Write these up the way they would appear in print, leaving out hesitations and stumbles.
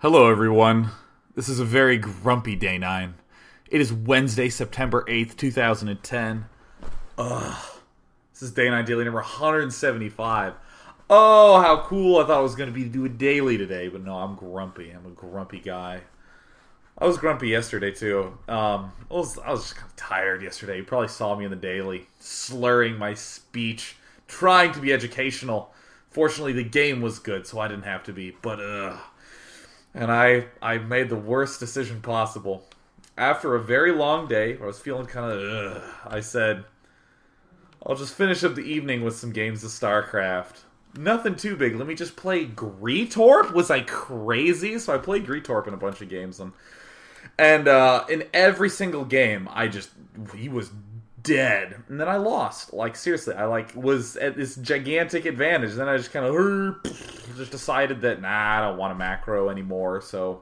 Hello everyone. This is a very grumpy day 9. It is Wednesday, September 8th, 2010. This is day 9 daily number 175. Oh, how cool. I thought I was going to be to do a daily today, but no, I'm grumpy. I'm a grumpy guy. I was grumpy yesterday too. I was just kind of tired yesterday. You probably saw me in the daily, slurring my speech, trying to be educational. Fortunately, the game was good, so I didn't have to be, but and I made the worst decision possible. After a very long day, where I was feeling kind of I said, I'll just finish up the evening with some games of Starcraft. Nothing too big. Let me just play Greetorp. Was I crazy? So I played Greetorp in a bunch of games. And in every single game, he was dead. And then I lost. Like, seriously, I was at this gigantic advantage. Then I just kind of just decided that, nah, I don't want a macro anymore. So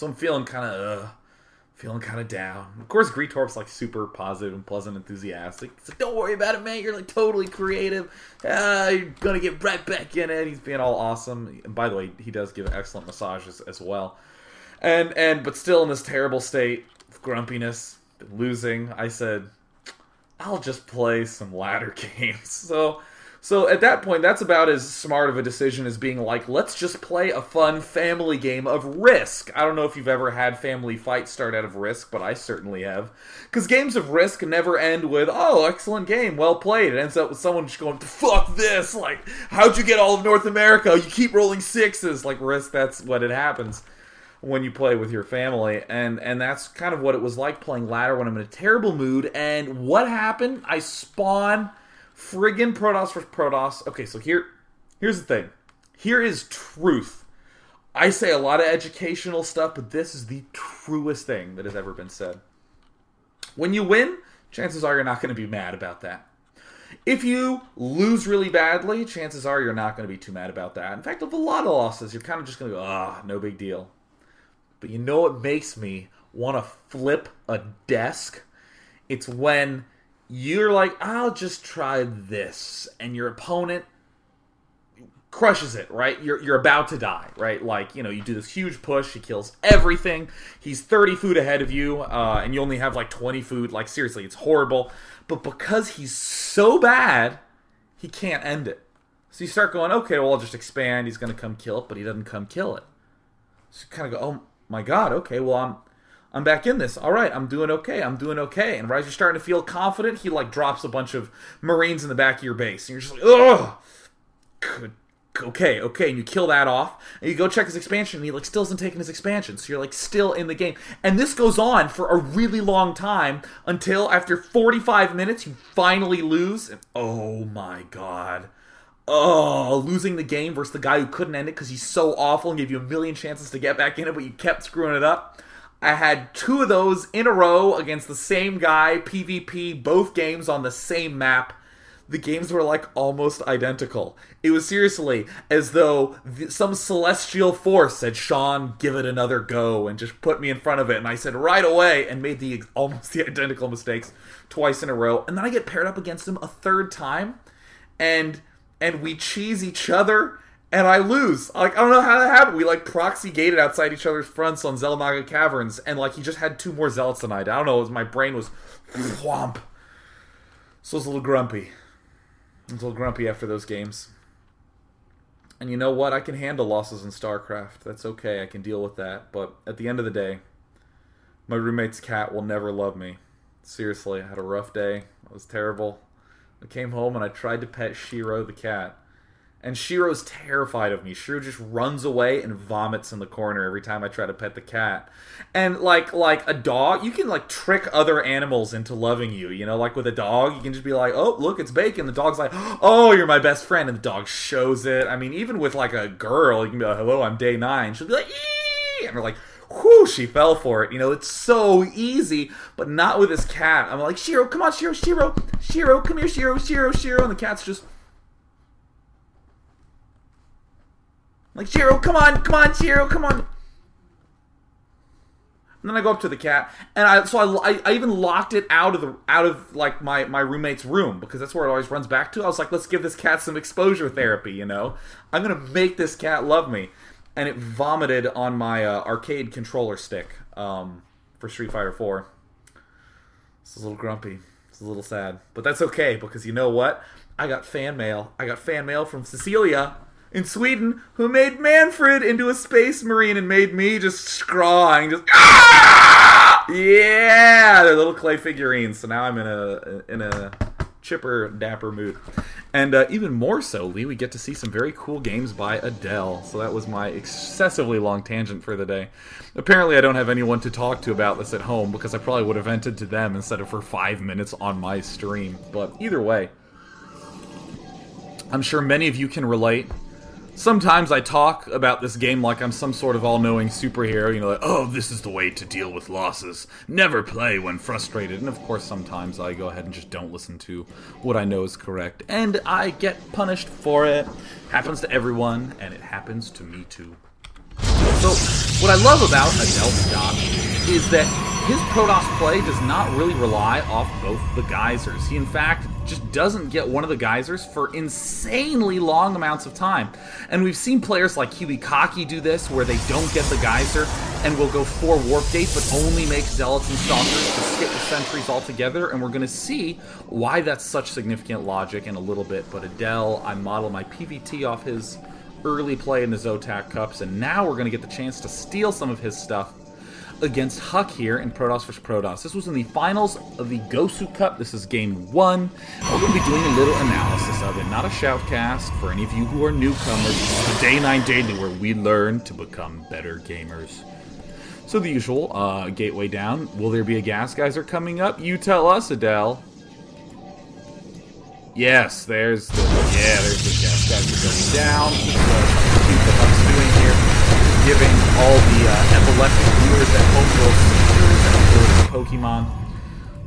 I'm feeling kind of down. Of course, Greetorp's like super positive and pleasant, enthusiastic. He's like, don't worry about it, man. You're like totally creative. You're gonna get right back in it. He's being all awesome. And by the way, he does give excellent massages as well. But still in this terrible state of grumpiness, losing, I said, I'll just play some ladder games. So at that point, that's about as smart of a decision as being like, let's just play a fun family game of Risk. I don't know if you've ever had family fights start out of Risk, but I certainly have. Because games of Risk never end with, oh, excellent game, well played. It ends up with someone just going, fuck this, like, how'd you get all of North America? You keep rolling sixes. Like, Risk, that's what it happens when you play with your family, and that's kind of what it was like playing ladder when I'm in a terrible mood. And what happened? I spawn friggin' Protoss for Protoss. Okay, so here's the thing. Here is truth. I say a lot of educational stuff, but this is the truest thing that has ever been said. When you win, chances are you're not going to be mad about that. If you lose really badly, chances are you're not going to be too mad about that. In fact, with a lot of losses, you're kind of just going to go, no big deal. But you know what makes me want to flip a desk? It's when you're like, I'll just try this, and your opponent crushes it, right? You're about to die, right? Like, you do this huge push, he kills everything, he's 30 food ahead of you, and you only have like 20 food. Like, seriously, it's horrible. But because he's so bad, he can't end it. So you start going, okay, well, I'll just expand, he's going to come kill it, but he doesn't come kill it. So you kind of go, oh my god, okay, well, I'm back in this. All right, I'm doing okay. And right as you're starting to feel confident, he like drops a bunch of Marines in the back of your base, and you're just like, ugh. Okay, and you kill that off, and you go check his expansion, and he like still isn't taking his expansion, so you're like still in the game. And this goes on for a really long time until after 45 minutes you finally lose, and oh my god. Oh, losing the game versus the guy who couldn't end it because he's so awful and gave you a million chances to get back in it, but you kept screwing it up. I had 2 of those in a row against the same guy, PvP, both games on the same map. The games were like almost identical. It was seriously as though some celestial force said, Sean, give it another go, and just put me in front of it. And I said right away and made almost the identical mistakes twice in a row. And then I get paired up against him a third time, and we cheese each other, and I lose. Like, I don't know how that happened. We, like, proxy gated outside each other's fronts on Zelnaga Caverns, and, like, he just had 2 more Zealots than I did. I don't know, my brain was whomp. So I was a little grumpy. I was a little grumpy after those games. And you know what? I can handle losses in StarCraft. That's okay. I can deal with that. But at the end of the day, my roommate's cat will never love me. Seriously, I had a rough day. It was terrible. I came home and I tried to pet Shiro the cat. And Shiro's terrified of me. Shiro just runs away and vomits in the corner every time I try to pet the cat. And like a dog, you can like trick other animals into loving you. Like with a dog, you can just be like, oh, look, it's bacon. The dog's like, oh, you're my best friend. And the dog shows it. I mean, even with like a girl, you can be like, hello, I'm day 9. She'll be like, ee! And we're like, whew, she fell for it. It's so easy, but not with this cat. I'm like, Shiro, come on, Shiro, come here, Shiro. And the cat's just like, Shiro, come on, Shiro, come on. And then I go up to the cat, and I even locked it out of like my roommate's room, because that's where it always runs back to. I was like, let's give this cat some exposure therapy, I'm gonna make this cat love me. and it vomited on my arcade controller stick for Street Fighter 4. It's a little grumpy. It's a little sad. But that's okay, because you know what? I got fan mail. I got fan mail from Cecilia in Sweden, who made Manfred into a space marine and made me just scrawling, just yeah, they're little clay figurines. So now I'm in a chipper, dapper mood. And even more so, Lee, we get to see some very cool games by Adel. So that was my excessively long tangent for the day. Apparently, I don't have anyone to talk to about this at home, because I probably would have vented to them instead of for 5 minutes on my stream. But either way, I'm sure many of you can relate. Sometimes I talk about this game like I'm some sort of all-knowing superhero, you know, like, oh, this is the way to deal with losses. Never play when frustrated. And of course, sometimes I go ahead and just don't listen to what I know is correct. And I get punished for it. Happens to everyone, and it happens to me too. So, what I love about Adel Scott is that his Protoss play does not really rely off both the geysers. He, in fact, just doesn't get one of the geysers for insanely long amounts of time. And we've seen players like HuK do this, where they don't get the geyser and will go 4 warp gates, but only make Zealots and Stalkers to skip the sentries altogether. And we're going to see why that's such significant logic in a little bit. But Adel, I model my PvT off his early play in the Zotac Cups, and now we're going to get the chance to steal some of his stuff against HuK here in Protoss vs. Protoss. This was in the finals of the GosuCup. This is game 1. We're going to be doing a little analysis of it, not a shoutcast for any of you who are newcomers. This is the Day 9 Daily, where we learn to become better gamers. So the usual, gateway down. Will there be a gas geyser coming up? You tell us, Adel. Yes, there's the gas geyser going down. This is what HuK's doing here, giving all the epileptic viewers at home little seizures and ability Pokemon.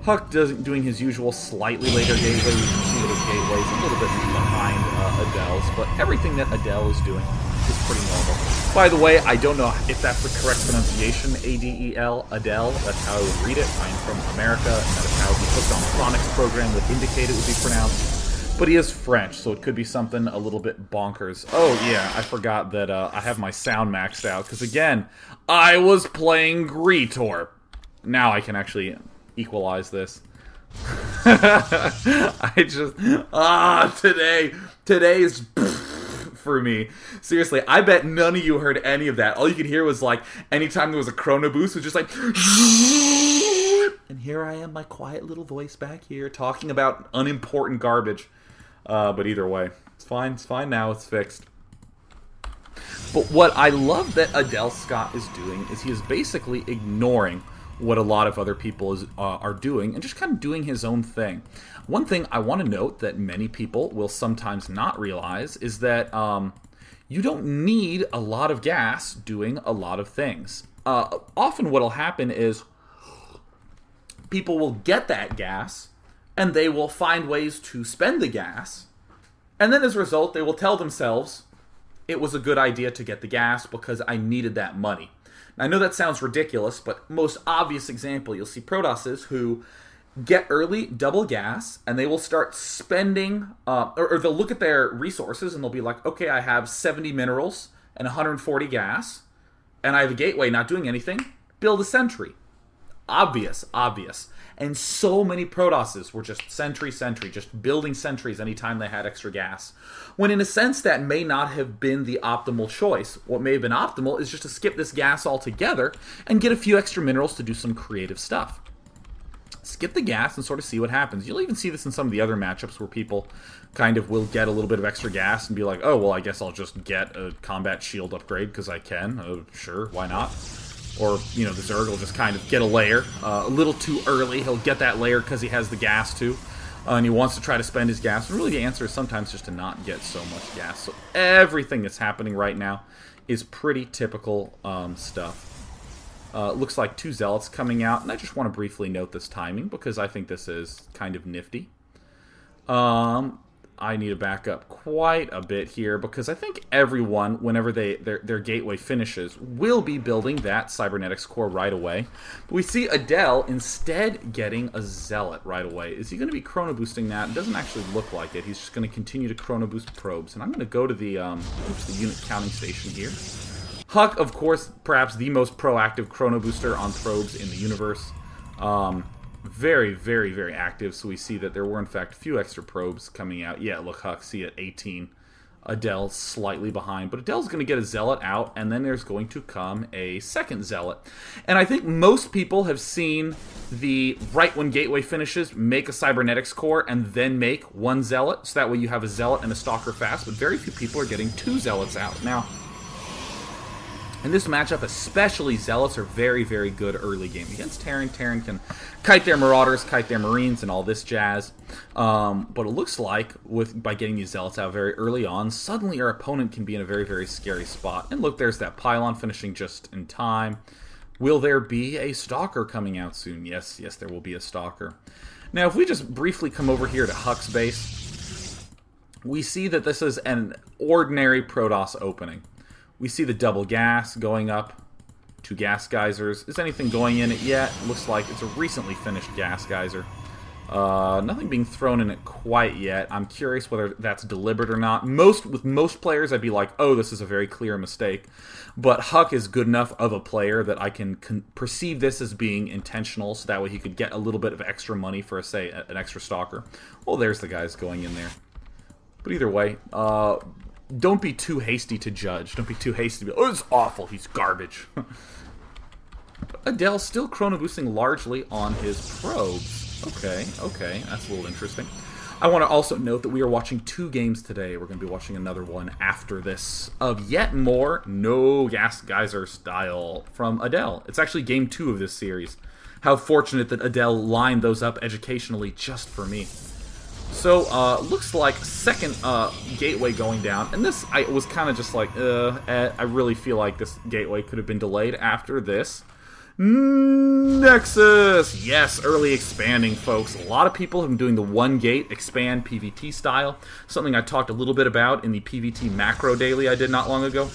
HuK doing his usual slightly later gateway. You can see that his gateway is a little bit behind Adel's, but everything that Adel is doing is pretty normal. By the way, I don't know if that's the correct pronunciation, A-D-E-L, Adel. That's how I would read it. I'm from America, and that is how the Hooked on Phonics program would indicate it would be pronounced. But he is French, so it could be something a little bit bonkers. Oh, yeah, I forgot that I have my sound maxed out, because, again, I was playing Greetor. Now I can actually equalize this. Today's for me. Seriously, I bet none of you heard any of that. All you could hear was, like, anytime there was a chrono boost, it was just like... And here I am, my quiet little voice back here, talking about unimportant garbage. But either way, it's fine now, it's fixed. But what I love that Adel Scott is doing is he is basically ignoring what a lot of other people are doing and just kind of doing his own thing. One thing I want to note that many people will sometimes not realize is that you don't need a lot of gas doing a lot of things. Often what will happen is people will get that gas, and they will find ways to spend the gas, and then as a result, they will tell themselves, it was a good idea to get the gas because I needed that money. Now, I know that sounds ridiculous, but most obvious example, you'll see Protosses who get early, double gas, and they will start spending, or they'll look at their resources, and they'll be like, okay, I have 70 minerals and 140 gas, and I have a gateway not doing anything, build a sentry. Obvious. And so many Protosses were just sentry, just building sentries anytime they had extra gas. When in a sense, that may not have been the optimal choice. What may have been optimal is just to skip this gas altogether and get a few extra minerals to do some creative stuff. Skip the gas and sort of see what happens. You'll even see this in some of the other matchups where people kind of will get a little bit of extra gas and be like, oh, well, I guess I'll just get a combat shield upgrade because I can. Sure, why not? Or, you know, the Zerg will just kind of get a layer a little too early. He'll get that layer because he has the gas too. And he wants to try to spend his gas. And really the answer is sometimes just to not get so much gas. So everything that's happening right now is pretty typical stuff. Looks like 2 Zealots coming out. And I just want to briefly note this timing because I think this is kind of nifty. I need to back up quite a bit here because I think everyone, whenever their gateway finishes, will be building that cybernetics core right away. But we see Adel instead getting a Zealot right away. Is he going to be chrono boosting that? It doesn't actually look like it. He's just going to continue to chrono boost probes. And I'm going to go to the unit counting station here. HuK, of course, perhaps the most proactive chrono booster on probes in the universe. Very, very, very active. So we see that there were, in fact, a few extra probes coming out. Yeah, look, HuK, see at 18. Adel slightly behind, but Adel's going to get a Zealot out, and then there's going to come a second Zealot. And I think most people have seen the right when Gateway finishes, make a Cybernetics core, and then make one Zealot, so that way you have a Zealot and a Stalker fast, but very few people are getting two Zealots out. Now, in this matchup, especially, Zealots are very, very good early game against Terran. Terran can kite their Marauders, kite their Marines, and all this jazz. But it looks like, by getting these Zealots out very early on, suddenly our opponent can be in a very, very scary spot. And look, there's that Pylon finishing just in time. Will there be a Stalker coming out soon? Yes, yes, there will be a Stalker. Now, if we just briefly come over here to HuK's base, we see that this is an ordinary Protoss opening. We see the double gas going up, 2 gas geysers. Is anything going in it yet? Looks like it's a recently finished gas geyser. Nothing being thrown in it quite yet. I'm curious whether that's deliberate or not. With most players, I'd be like, oh, this is a very clear mistake. But HuK is good enough of a player that I can perceive this as being intentional, so that way he could get a little bit of extra money for, say, an extra Stalker. Well, there's the guys going in there. But either way, don't be too hasty to judge. Don't be too hasty to be, oh, it's awful, he's garbage. Adel's still chrono boosting largely on his probes. Okay, that's a little interesting. I want to also note that we are watching 2 games today. We're going to be watching another one after this of yet more no gas geyser style from Adel. It's actually game 2 of this series. How fortunate that Adel lined those up educationally just for me. So, looks like second gateway going down, and this, I was kind of just like, I really feel like this gateway could have been delayed after this. Nexus! Yes, early expanding, folks. A lot of people have been doing the one gate expand PvP style, something I talked a little bit about in the PvT macro daily I did not long ago.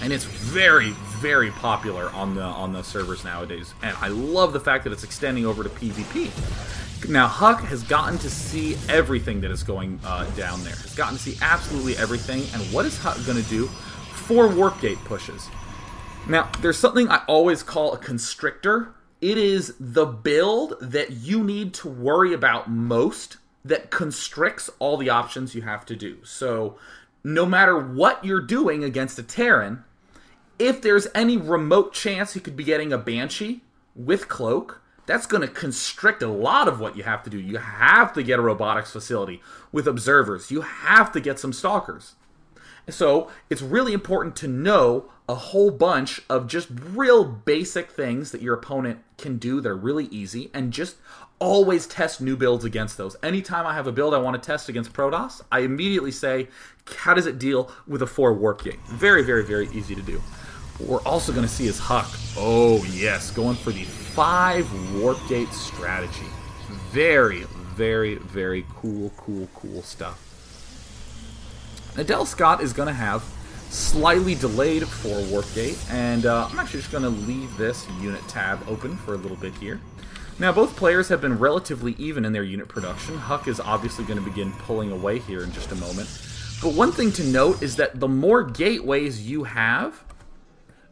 And it's very, very popular on the servers nowadays, and I love the fact that it's extending over to PvP. Now, HuK has gotten to see everything that is going down there. Has gotten to see absolutely everything. And what is HuK going to do for warp gate pushes? Now, there's something I always call a constrictor. It is the build that you need to worry about most that constricts all the options you have to do. So, no matter what you're doing against a Terran, if there's any remote chance you could be getting a Banshee with Cloak, that's going to constrict a lot of what you have to do. You have to get a robotics facility with observers. You have to get some stalkers. So it's really important to know a whole bunch of just real basic things that your opponent can do. They're really easy, and just always test new builds against those. Anytime I have a build I want to test against Protoss, I immediately say, how does it deal with a 4 warp gate? Very, very, very easy to do. What we're also going to see is HuK. Oh, yes, going for the 5 warp gate strategy. Very, very, very cool stuff. Adel Scott is going to have slightly delayed 4 warp gate, and I'm actually just going to leave this unit tab open for a little bit here. Now, both players have been relatively even in their unit production. HuK is obviously going to begin pulling away here in just a moment. But one thing to note is that the more gateways you have,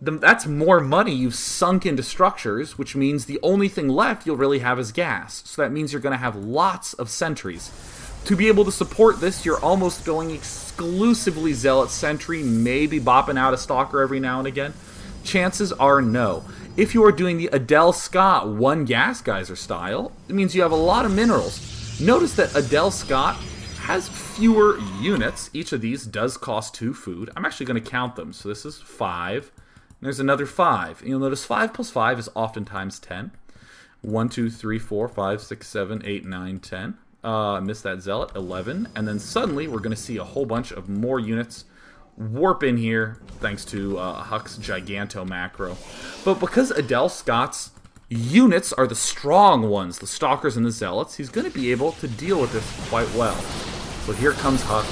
that's more money you've sunk into structures, which means the only thing left you'll really have is gas. So that means you're going to have lots of sentries. To be able to support this, you're almost going exclusively Zealot Sentry, maybe bopping out a Stalker every now and again. Chances are no. If you are doing the Adel Scott 1 gas geyser style, it means you have a lot of minerals. Notice that Adel Scott has fewer units. Each of these does cost 2 food. I'm actually going to count them. So this is 5. There's another 5. And you'll notice 5 plus 5 is oftentimes 10. 1, 2, 3, 4, 5, 6, 7, 8, 9, 10. Missed that Zealot, 11. And then suddenly we're going to see a whole bunch of more units warp in here thanks to HuK's Giganto macro. But because Adel Scott's units are the strong ones, the Stalkers and the Zealots, he's going to be able to deal with this quite well. So here comes HuK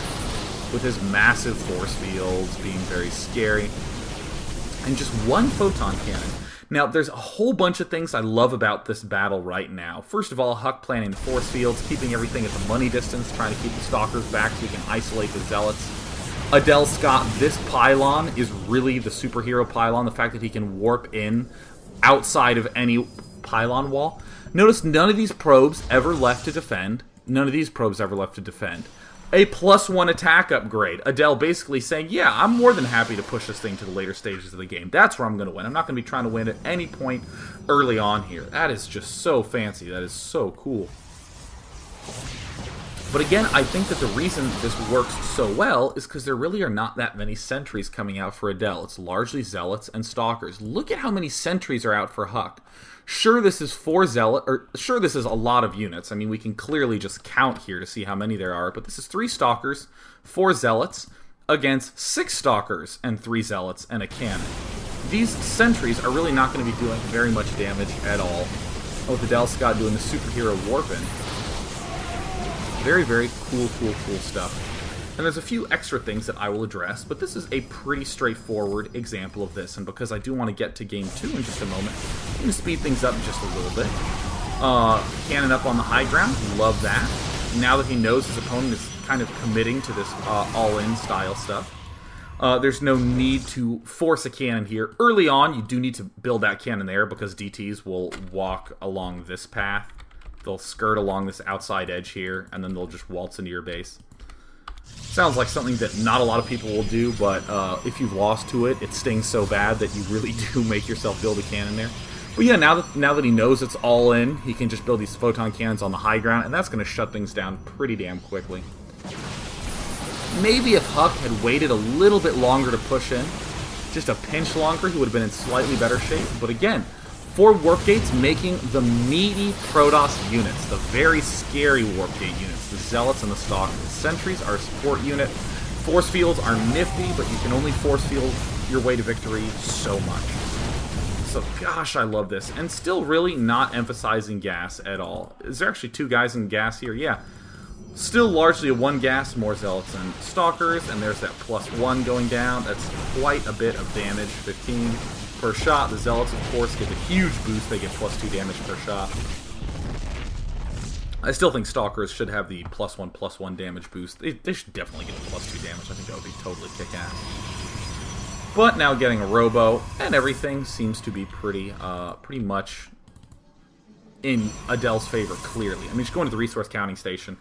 with his massive force fields being very scary. And just 1 photon cannon. Now, there's a whole bunch of things I love about this battle right now. First of all, HuK planning the force fields, keeping everything at the money distance, trying to keep the Stalkers back so he can isolate the Zealots. Adel Scott, this pylon is really the superhero pylon. The fact that he can warp in outside of any pylon wall. Notice none of these probes ever left to defend. None of these probes ever left to defend. A +1 attack upgrade. Adel basically saying, yeah, I'm more than happy to push this thing to the later stages of the game. That's where I'm going to win. I'm not going to be trying to win at any point early on here. That is just so fancy. That is so cool. But again, I think that the reason this works so well is because there really are not that many sentries coming out for Adel. It's largely Zealots and Stalkers. Look at how many sentries are out for HuK. Sure, this is 4 Zealot, or sure, this is a lot of units. I mean, we can clearly just count here to see how many there are, but this is 3 Stalkers, 4 Zealots, against 6 Stalkers and 3 Zealots and a cannon. These sentries are really not going to be doing very much damage at all. With Adel Scott doing the superhero warp-in. Very, very cool stuff. And there's a few extra things that I will address, but this is a pretty straightforward example of this. And because I do want to get to Game 2 in just a moment, I'm going to speed things up just a little bit. Cannon up on the high ground, love that. Now that he knows his opponent is kind of committing to this all-in style stuff. There's no need to force a cannon here. Early on, you do need to build that cannon there because DTs will walk along this path. They'll skirt along this outside edge here, and then they'll just waltz into your base. Sounds like something that not a lot of people will do, but if you've lost to it, it stings so bad that you really do make yourself build a cannon there. But yeah, now that he knows it's all in, he can just build these photon cannons on the high ground, and that's going to shut things down pretty damn quickly. Maybe if HuK had waited a little bit longer to push in, just a pinch longer, he would have been in slightly better shape. But again, 4 warp gates making the meaty Protoss units, the very scary warp gate units, the Zealots and the Stalkers. Sentries are a support unit. Force fields are nifty, but you can only force field your way to victory so much. So gosh, I love this. And still really not emphasizing gas at all. Is there actually 2 guys in gas here? Yeah. Still largely a 1 gas, more Zealots and Stalkers, and there's that +1 going down. That's quite a bit of damage, 15 per shot. The Zealots, of course, get a huge boost. They get +2 damage per shot. I still think Stalkers should have the +1/+1 damage boost. They should definitely get the +2 damage. I think that would be totally kick-ass. But now getting a Robo, and everything seems to be pretty much in Adel's favor, clearly. I mean, just going to the resource counting station.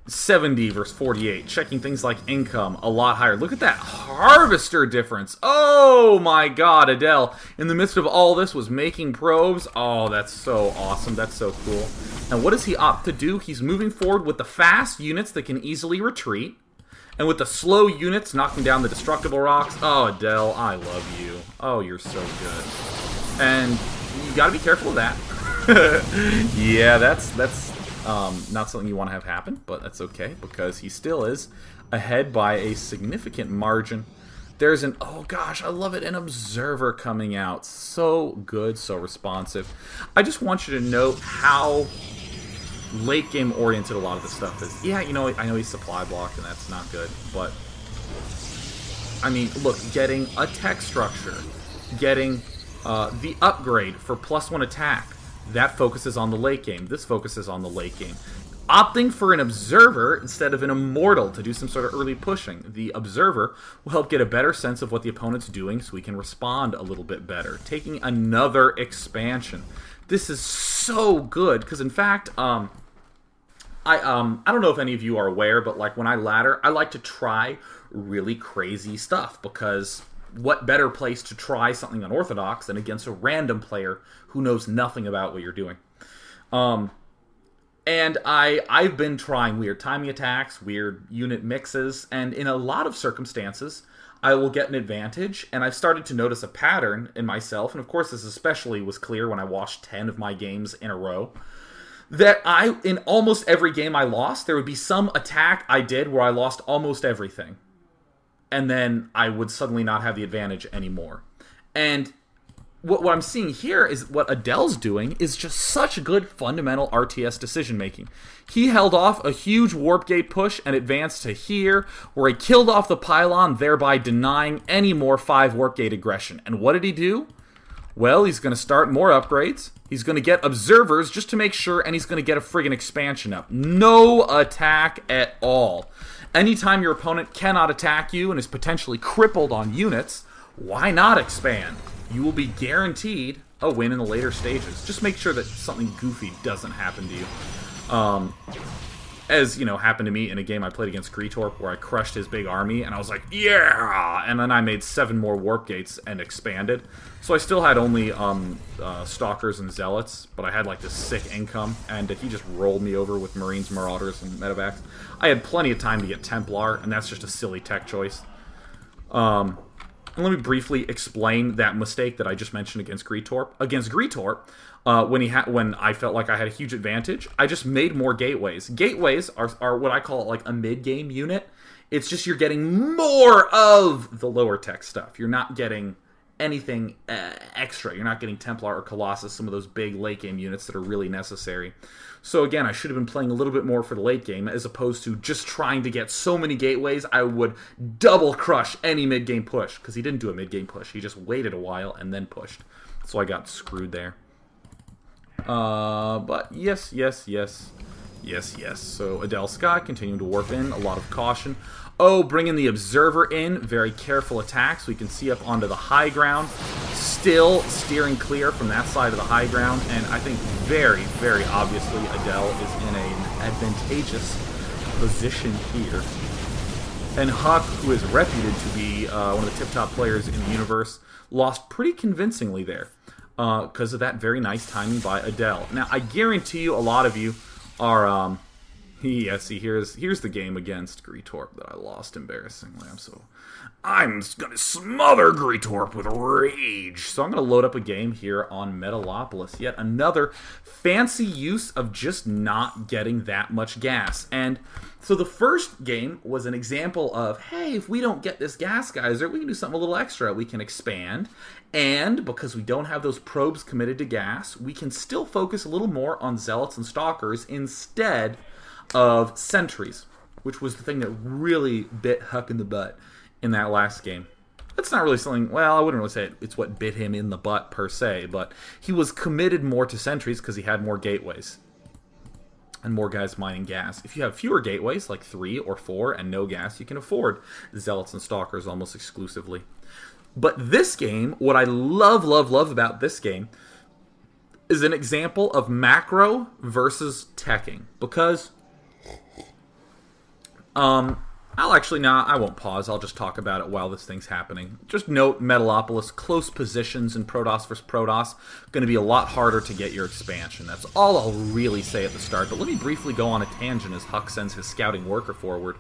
70 versus 48, checking things like income a lot higher. Look at that harvester difference. Oh my god, Adel, in the midst of all this, was making probes. Oh, that's so awesome. That's so cool. And what does he opt to do? He's moving forward with the fast units that can easily retreat, and with the slow units knocking down the destructible rocks. Oh, Adel, I love you. Oh, you're so good. And you gotta be careful of that. Yeah, that's not something you want to have happen, but that's okay, because he still is ahead by a significant margin. There's an, oh gosh, I love it, an observer coming out. So good, so responsive. I just want you to note how late game oriented a lot of this stuff is. Yeah, you know, I know he's supply blocked, and that's not good, but I mean, look, getting a tech structure, getting the upgrade for +1 attack, that focuses on the late game. This focuses on the late game. Opting for an Observer instead of an Immortal to do some sort of early pushing. The Observer will help get a better sense of what the opponent's doing so we can respond a little bit better. Taking another expansion. This is so good, because in fact, I don't know if any of you are aware, but like when I ladder, I like to try really crazy stuff, because what better place to try something unorthodox than against a random player who knows nothing about what you're doing. And I've been trying weird timing attacks, weird unit mixes, and in a lot of circumstances, I will get an advantage, and I've started to notice a pattern in myself, and of course this especially was clear when I watched 10 of my games in a row, that in almost every game I lost, there would be some attack I did where I lost almost everything. And then I would suddenly not have the advantage anymore. And what I'm seeing here is what Adel's doing is just such good fundamental RTS decision-making. He held off a huge warp gate push and advanced to here, where he killed off the pylon, thereby denying any more 5 warp gate aggression. And what did he do? Well, he's going to start more upgrades. He's going to get observers just to make sure, and he's going to get a friggin' expansion up. No attack at all. Anytime your opponent cannot attack you and is potentially crippled on units, why not expand? You will be guaranteed a win in the later stages. Just make sure that something goofy doesn't happen to you. As, you know, happened to me in a game I played against Greetorp where I crushed his big army, and I was like, yeah! And then I made 7 more warp gates and expanded. So I still had only Stalkers and Zealots, but I had like this sick income, and he just rolled me over with Marines, Marauders, and Medevacs. I had plenty of time to get Templar, and that's just a silly tech choice. And let me briefly explain that mistake that I just mentioned against Greetorp. Against Greetorp, when I felt like I had a huge advantage, I just made more gateways. Gateways are what I call like a mid-game unit. It's just you're getting more of the lower tech stuff. You're not getting anything extra. You're not getting Templar or Colossus, some of those big late-game units that are really necessary. So again, I should have been playing a little bit more for the late game as opposed to just trying to get so many gateways I would double crush any mid-game push, because he didn't do a mid-game push. He just waited a while and then pushed. So I got screwed there. But yes. So Adel Scott continuing to warp in, a lot of caution. Oh, bringing the Observer in, very careful attacks. We can see up onto the high ground, still steering clear from that side of the high ground, and I think very, very obviously Adel is in an advantageous position here. And HuK, who is reputed to be one of the tip-top players in the universe, lost pretty convincingly there because of that very nice timing by Adel. Now, I guarantee you a lot of you are... yeah, see, here's the game against Greetorp that I lost embarrassingly. I'm gonna smother Greetorp with rage. So I'm gonna load up a game here on Metalopolis. Yet another fancy use of just not getting that much gas. And so the first game was an example of, hey, if we don't get this gas geyser, we can do something a little extra. We can expand, and because we don't have those probes committed to gas, we can still focus a little more on Zealots and Stalkers instead of sentries, which was the thing that really bit HuK in the butt in that last game. That's not really something, well, I wouldn't really say it's what bit him in the butt per se, but he was committed more to sentries because he had more gateways and more guys mining gas. If you have fewer gateways, like 3 or 4, and no gas, you can afford Zealots and Stalkers almost exclusively. But this game, what I love about this game is an example of macro versus teching, because I won't pause. I'll just talk about it while this thing's happening. Just note, Metalopolis, close positions in Protoss vs. Protoss, going to be a lot harder to get your expansion. That's all I'll really say at the start. But let me briefly go on a tangent as HuK sends his scouting worker forward.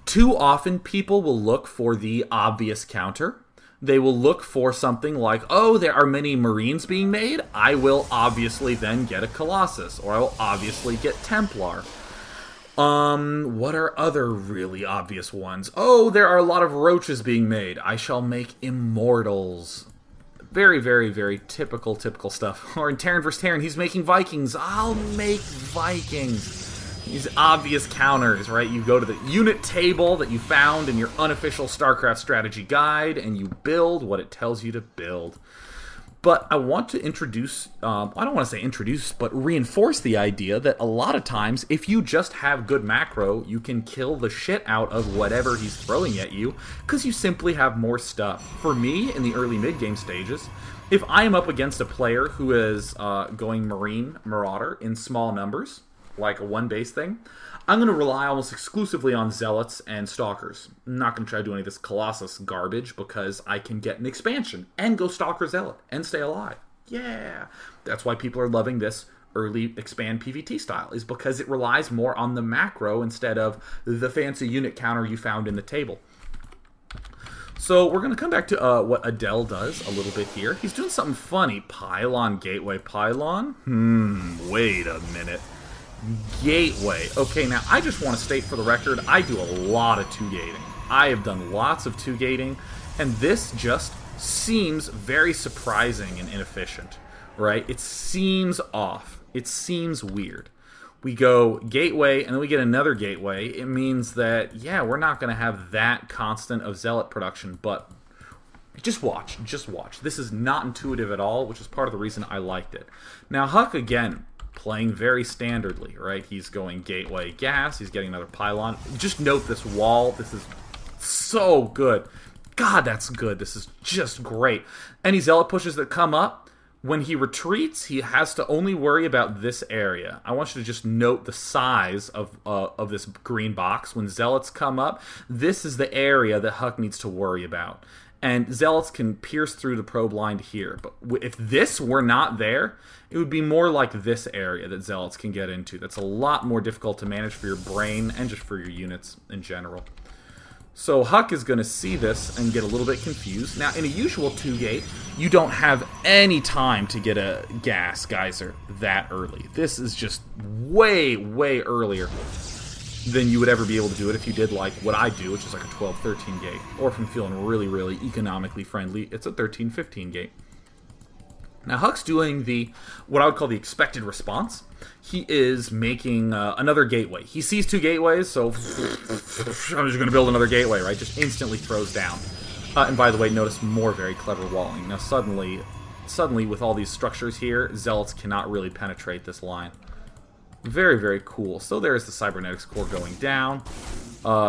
Too often, people will look for the obvious counter. They will look for something like, oh, there are many Marines being made. I will obviously then get a Colossus, or I will obviously get Templar. What are other really obvious ones? Oh, there are a lot of roaches being made. I shall make Immortals. Very, very, very typical stuff. Or in Terran vs. Terran, he's making Vikings. I'll make Vikings. These obvious counters, right? You go to the unit table that you found in your unofficial StarCraft strategy guide, and you build what it tells you to build. But I want to introduce, I don't want to say introduce, but reinforce the idea that a lot of times, if you just have good macro, you can kill the shit out of whatever he's throwing at you, because you simply have more stuff. For me, in the early mid-game stages, if I am up against a player who is going Marine Marauder in small numbers, like a one-base thing, I'm going to rely almost exclusively on Zealots and Stalkers. I'm not going to try to do any of this Colossus garbage because I can get an expansion and go Stalker Zealot and stay alive. Yeah! That's why people are loving this early expand PvT style, is because it relies more on the macro instead of the fancy unit counter you found in the table. So we're going to come back to what Adel does a little bit here. He's doing something funny. Pylon, gateway, pylon? Wait a minute. Gateway. Okay, now I just want to state for the record, I do a lot of 2-gating. I have done lots of 2-gating, and this just seems very surprising and inefficient, right? It seems off. It seems weird. We go gateway, and then we get another gateway. It means that, yeah, we're not going to have that constant of Zealot production, but Just watch. Just watch. This is not intuitive at all, which is part of the reason I liked it. Now, HuK, again, playing very standardly, right? He's going gateway gas. He's getting another pylon. Just note this wall. This is so good. God, that's good. This is just great. Any zealot pushes that come up, when he retreats, he has to only worry about this area. I want you to just note the size of this green box. When zealots come up, this is the area that HuK needs to worry about. And zealots can pierce through the probe line to here. But if this were not there, it would be more like this area that zealots can get into. That's a lot more difficult to manage for your brain and just for your units in general. So HuK is going to see this and get a little bit confused. Now, in a usual 2-gate, you don't have any time to get a gas geyser that early. This is just way, way earlier than you would ever be able to do it if you did like what I do, which is like a 12-13 gate. Or if I'm feeling really, really economically friendly, it's a 13-15 gate. Now, HuK's doing what I would call the expected response. He is making another gateway. He sees 2 gateways, so I'm just going to build another gateway, right? Just instantly throws down. And by the way, notice more very clever walling. Now, suddenly, with all these structures here, zealots cannot really penetrate this line. Very, very cool. So there's the cybernetics core going down.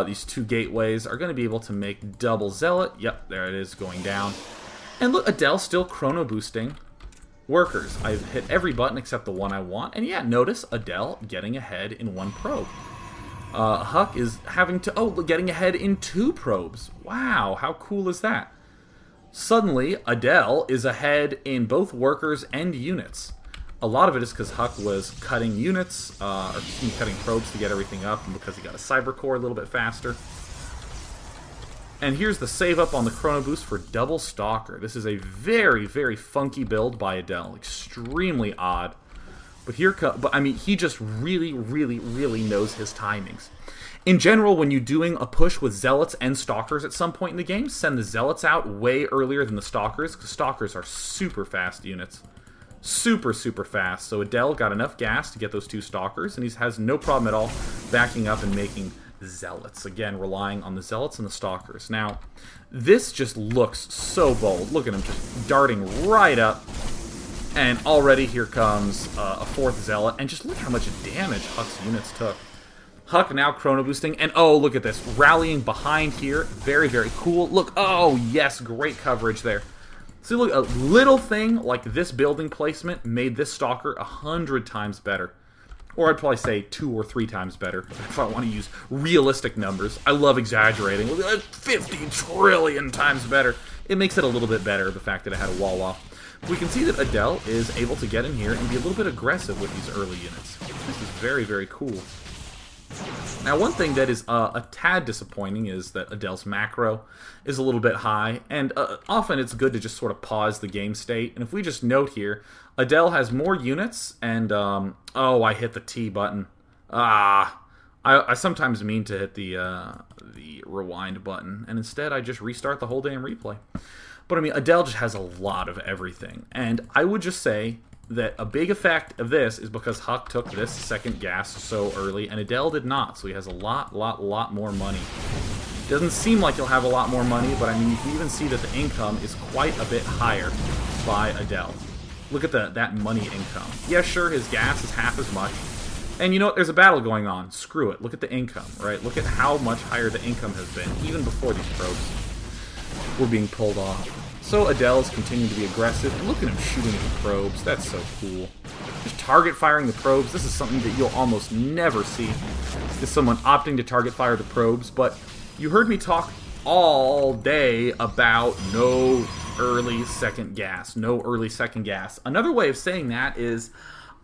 These 2 gateways are going to be able to make double zealot. Yep, there it is, going down. And look, Adel still chrono boosting workers. I've hit every button except the one I want. And yeah, notice Adel getting ahead in 1 probe. HuK is having to... getting ahead in 2 probes. Wow, how cool is that? Suddenly, Adel is ahead in both workers and units. A lot of it is because HuK was cutting units, or cutting probes to get everything up, and because he got a cyber core a little bit faster. And here's the save up on the chrono boost for double stalker. This is a very, very funky build by Adel. Extremely odd. But I mean, he just really, really, really knows his timings. In general, when you're doing a push with zealots and stalkers at some point in the game, send the zealots out way earlier than the stalkers, because stalkers are super fast units. Super, super fast. So Adel got enough gas to get those 2 stalkers, and he has no problem at all backing up and making zealots. Again, relying on the zealots and the stalkers. Now, this just looks so bold. Look at him just darting right up. And already here comes a 4th zealot. And just look how much damage HuK's units took. HuK now chrono boosting. And oh, look at this. Rallying behind here. Very, very cool. Look. Oh, yes. Great coverage there. See, look. A little thing like this building placement made this stalker 100 times better. Or I'd probably say 2 or 3 times better if I want to use realistic numbers. I love exaggerating. 50 trillion times better. It makes it a little bit better, the fact that it had a wall off. We can see that Adel is able to get in here and be a little bit aggressive with these early units. This is very, very cool. Now, one thing that is a tad disappointing is that Adel's macro is a little bit high, and often it's good to just sort of pause the game state. And if we just note here, Adel has more units, and, oh, I hit the T button. I sometimes mean to hit the rewind button, and instead I just restart the whole damn replay. But, I mean, Adel just has a lot of everything, and I would just say that a big effect of this is because HuK took this second gas so early, and Adel did not, so he has a lot more money. Doesn't seem like he'll have a lot more money, but I mean, you can even see that the income is quite a bit higher by Adel. Look at that money income. Yeah, sure, his gas is half as much. And you know what? There's a battle going on. Screw it. Look at the income, right? Look at how much higher the income has been, even before these probes were being pulled off. So Adel's continuing to be aggressive. And look at him shooting at the probes. That's so cool. Just target firing the probes. This is something that you'll almost never see. Is someone opting to target fire the probes. But you heard me talk all day about no early second gas. No early second gas. Another way of saying that is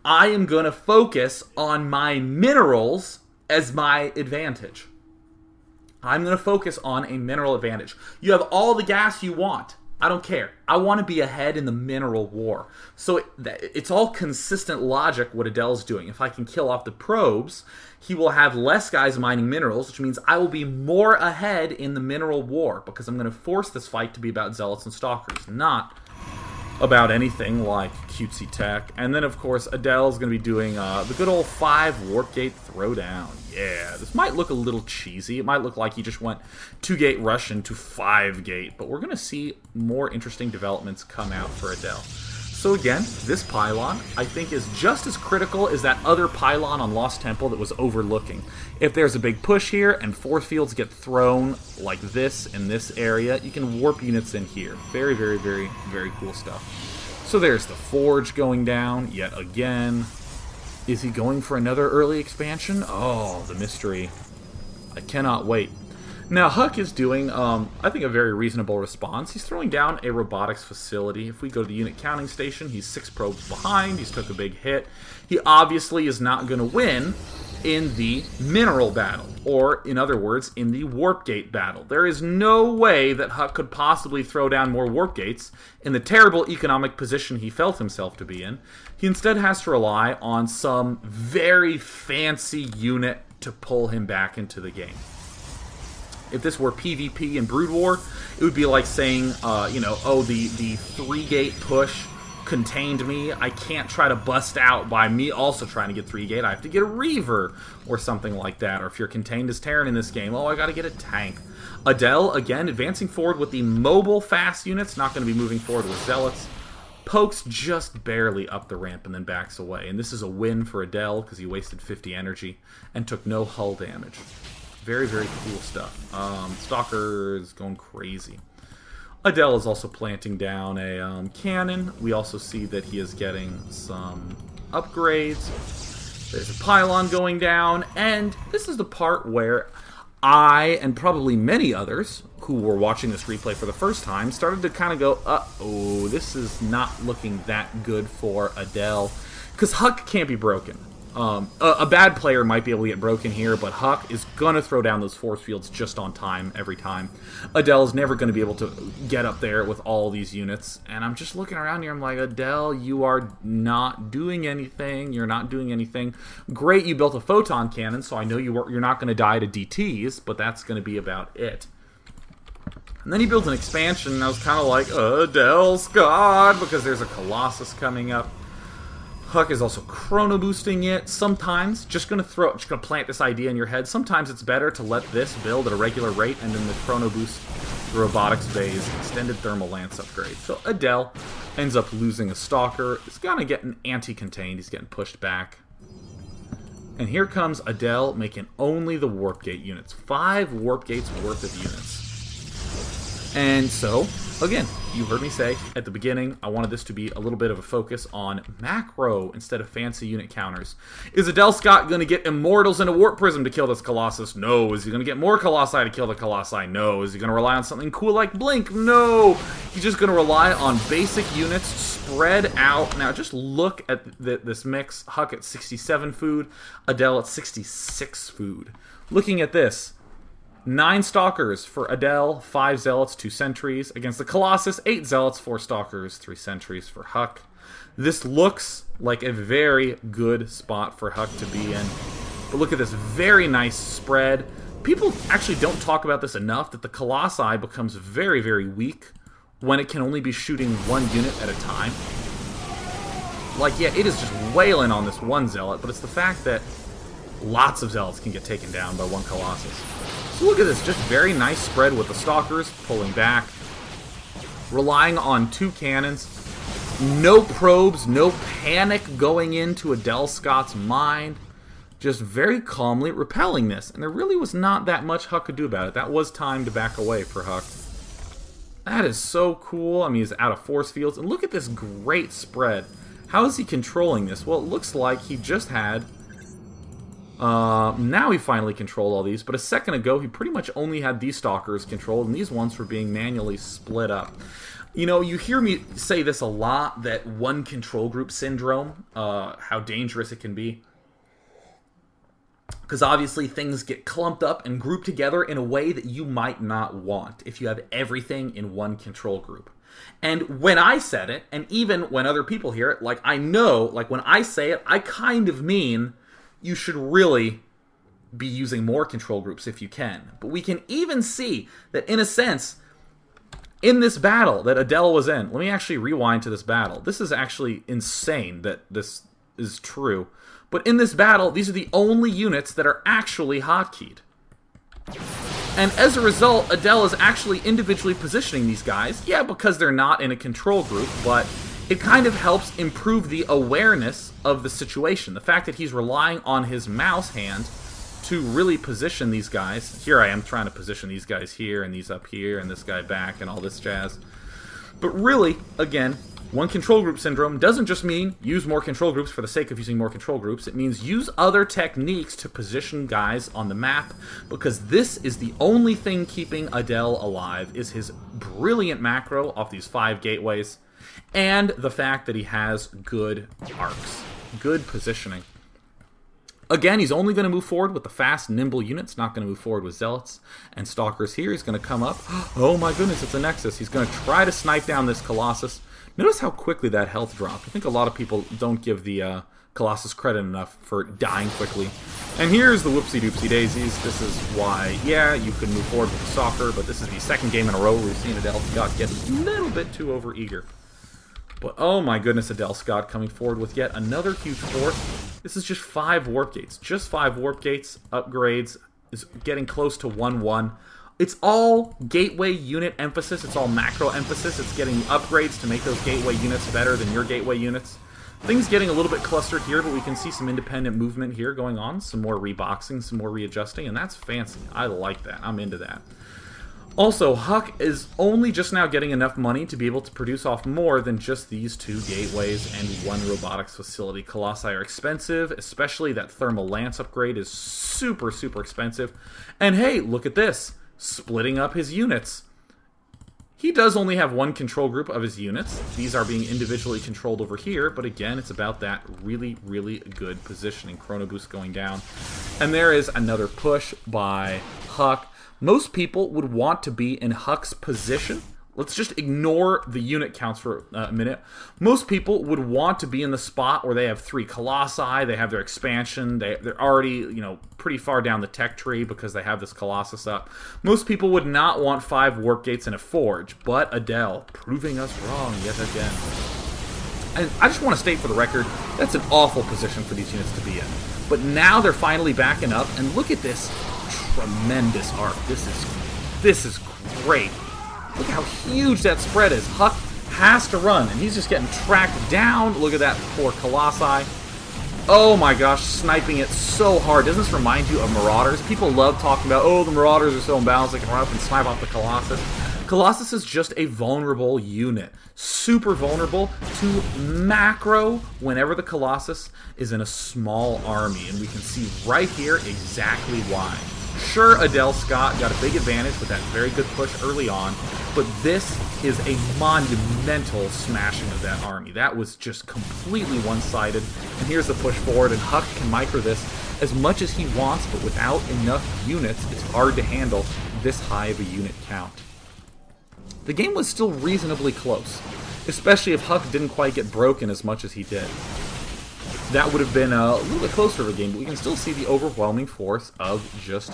I am going to focus on my minerals as my advantage. I'm going to focus on a mineral advantage. You have all the gas you want. I don't care. I want to be ahead in the mineral war. So it's all consistent logic what Adel's doing. If I can kill off the probes, he will have less guys mining minerals, which means I will be more ahead in the mineral war because I'm going to force this fight to be about Zealots and Stalkers, not about anything like cutesy tech. And then, of course, Adel's going to be doing the good old 5 Warp Gate Throwdown. Yeah, this might look a little cheesy. It might look like he just went 2-gate rush into 5-gate, but we're going to see more interesting developments come out for Adel. So again, this pylon, I think, is just as critical as that other pylon on Lost Temple that was overlooking. If there's a big push here and force fields get thrown like this in this area, you can warp units in here. Very, very, very, very cool stuff. So there's the Forge going down yet again. Is he going for another early expansion? Oh, the mystery. I cannot wait. Now, HuK is doing, I think, a very reasonable response. He's throwing down a robotics facility. If we go to the unit counting station, he's 6 probes behind. He's took a big hit. He obviously is not going to win in the mineral battle, or, in other words, in the warp gate battle. There is no way that HuK could possibly throw down more warp gates in the terrible economic position he felt himself to be in. He instead has to rely on some very fancy unit to pull him back into the game. If this were PvP and Brood War, it would be like saying, you know, oh, the 3-gate push contained me. I can't try to bust out by me also trying to get 3-gate. I have to get a Reaver or something like that. Or if you're contained as Terran in this game, oh, I got to get a tank. Adel, again, advancing forward with the mobile fast units, not going to be moving forward with Zealots. Pokes just barely up the ramp and then backs away. And this is a win for Adel because he wasted 50 energy and took no hull damage. Very, very cool stuff. Stalkers going crazy. Adel is also planting down a cannon. We also see that he is getting some upgrades. There's a pylon going down. And this is the part where I, and probably many others who were watching this replay for the first time, started to kind of go, uh-oh, this is not looking that good for Adel. Because HuK can't be broken. A bad player might be able to get broken here, but HuK is going to throw down those force fields just on time every time. Adel is never going to be able to get up there with all these units. And I'm just looking around here, I'm like, Adel, you are not doing anything. You're not doing anything. Great, you built a photon cannon, so I know you're not going to die to DTs, but that's going to be about it. And then he builds an expansion, and I was kind of like, Adel's God, because there's a Colossus coming up. HuK is also chrono boosting it. Sometimes, just gonna plant this idea in your head. Sometimes it's better to let this build at a regular rate and then the chrono boost the robotics bay's extended thermal lance upgrade. So Adel ends up losing a stalker. He's gonna get an anti-contained. He's getting pushed back. And here comes Adel making only the warp gate units. 5 warp gates worth of units. And so, again, you heard me say at the beginning, I wanted this to be a little bit of a focus on macro instead of fancy unit counters. Is Adel Scott going to get Immortals and a Warp Prism to kill this Colossus? No. Is he going to get more Colossi to kill the Colossi? No. Is he going to rely on something cool like Blink? No. He's just going to rely on basic units spread out. Now, just look at this mix. HuK at 67 food, Adel at 66 food. Looking at this, 9 Stalkers for Adel, 5 Zealots, 2 Sentries. Against the Colossus, 8 Zealots, 4 Stalkers, 3 Sentries for HuK. This looks like a very good spot for HuK to be in. But look at this very nice spread. People actually don't talk about this enough, that the Colossi becomes very, very weak when it can only be shooting 1 unit at a time. Like, yeah, it is just wailing on this 1 Zealot, but it's the fact that lots of Zealots can get taken down by 1 Colossus. So look at this, just very nice spread with the Stalkers pulling back, relying on 2 cannons, no probes, no panic going into Adel Scott's mind, just very calmly repelling this. And there really was not that much HuK could do about it. That was time to back away for HuK. That is so cool. I mean, he's out of force fields. And look at this great spread. How is he controlling this? Well, it looks like he just had... now he finally controlled all these, but a second ago he pretty much only had these Stalkers controlled, and these ones were being manually split up. You know, you hear me say this a lot, that 1 control group syndrome, how dangerous it can be. Because obviously things get clumped up and grouped together in a way that you might not want if you have everything in 1 control group. And when I said it, and even when other people hear it, like I know, like when I say it, I kind of mean... you should really be using more control groups if you can. But we can even see that, in a sense, In this battle that Adel was in, let me actually rewind to this battle. This is actually insane that this is true. But in this battle, these are the only units that are actually hotkeyed. And as a result, Adel is actually individually positioning these guys. Yeah, because they're not in a control group, but it kind of helps improve the awareness of the situation. The fact that he's relying on his mouse hand to really position these guys. Here I am trying to position these guys here, and these up here, and this guy back, and all this jazz. But really, again, one control group syndrome doesn't just mean use more control groups for the sake of using more control groups. It means use other techniques to position guys on the map, because this is the only thing keeping Adel alive, is his brilliant macro off these 5 gateways, and the fact that he has good arcs, good positioning. Again, he's only going to move forward with the fast, nimble units, not going to move forward with Zealots and Stalkers here. He's going to come up. Oh my goodness, it's a Nexus. He's going to try to snipe down this Colossus. Notice how quickly that health dropped. I think a lot of people don't give the Colossus credit enough for dying quickly. And here's the whoopsie-doopsie daisies. This is why, yeah, you could move forward with the Stalker, but this is the second game in a row where we've seen Adel Scott get a little bit too overeager. But oh my goodness, Adel Scott coming forward with yet another huge force. This is just 5 warp gates. Just 5 warp gates. Upgrades is getting close to 1-1. It's all gateway unit emphasis. It's all macro emphasis. It's getting upgrades to make those gateway units better than your gateway units. Things getting a little bit clustered here, but we can see some independent movement here going on. Some more reboxing, some more readjusting, and that's fancy. I like that. I'm into that. Also, HuK is only just now getting enough money to be able to produce off more than just these 2 gateways and 1 robotics facility. Colossi are expensive, especially that Thermal Lance upgrade is super, super expensive. And hey, look at this. Splitting up his units. He does only have 1 control group of his units. These are being individually controlled over here, but again, it's about that really, really good positioning. Chrono Boost going down. And there is another push by HuK. Most people would want to be in HuK's position. Let's just ignore the unit counts for a minute. Most people would want to be in the spot where they have 3 Colossi, they have their expansion, they're already, you know, pretty far down the tech tree because they have this Colossus up. Most people would not want 5 warp gates and a forge, but Adel proving us wrong yet again. And I just want to state for the record, that's an awful position for these units to be in. But now they're finally backing up, and look at this tremendous arc. This is great. Look how huge that spread is. HuK has to run, and he's just getting tracked down. Look at that poor Colossi. Oh my gosh, sniping it so hard. Doesn't this remind you of Marauders? People love talking about, oh, the Marauders are so imbalanced, they can run up and snipe off the Colossus. Colossus is just a vulnerable unit. Super vulnerable to macro whenever the Colossus is in a small army. And we can see right here exactly why. Sure, Adel Scott got a big advantage with that very good push early on, but this is a monumental smashing of that army. That was just completely one-sided, and here's the push forward, and HuK can micro this as much as he wants, but without enough units, it's hard to handle this high of a unit count. The game was still reasonably close, especially if HuK didn't quite get broken as much as he did. That would have been a little bit closer of a game, but we can still see the overwhelming force of just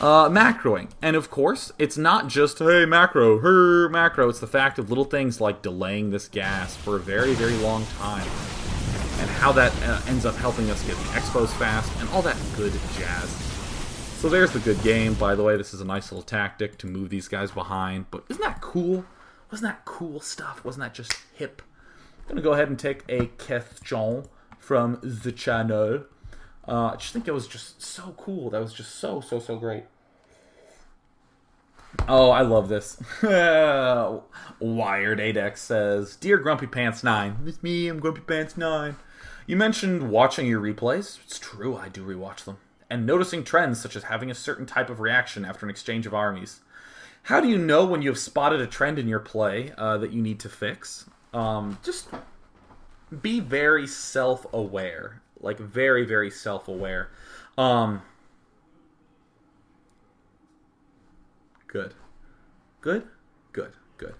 macroing. And of course, it's not just, hey, macro, her macro. It's the fact of little things like delaying this gas for a very, very long time. And how that ends up helping us get the expos fast and all that good jazz. So there's the good game. By the way, this is a nice little tactic to move these guys behind. But isn't that cool? Wasn't that cool stuff? Wasn't that just hip? I'm going to go ahead and take a question from the channel. I just think it was just so cool. That was just so great. Oh, I love this. Wired 8X says, Dear Grumpy Pants 9. It's me, I'm Grumpy Pants 9. You mentioned watching your replays. It's true, I do rewatch them. And noticing trends such as having a certain type of reaction after an exchange of armies. How do you know when you have spotted a trend in your play that you need to fix? Just be very self-aware. Like, very, very self-aware. Good. Good? Good. Good.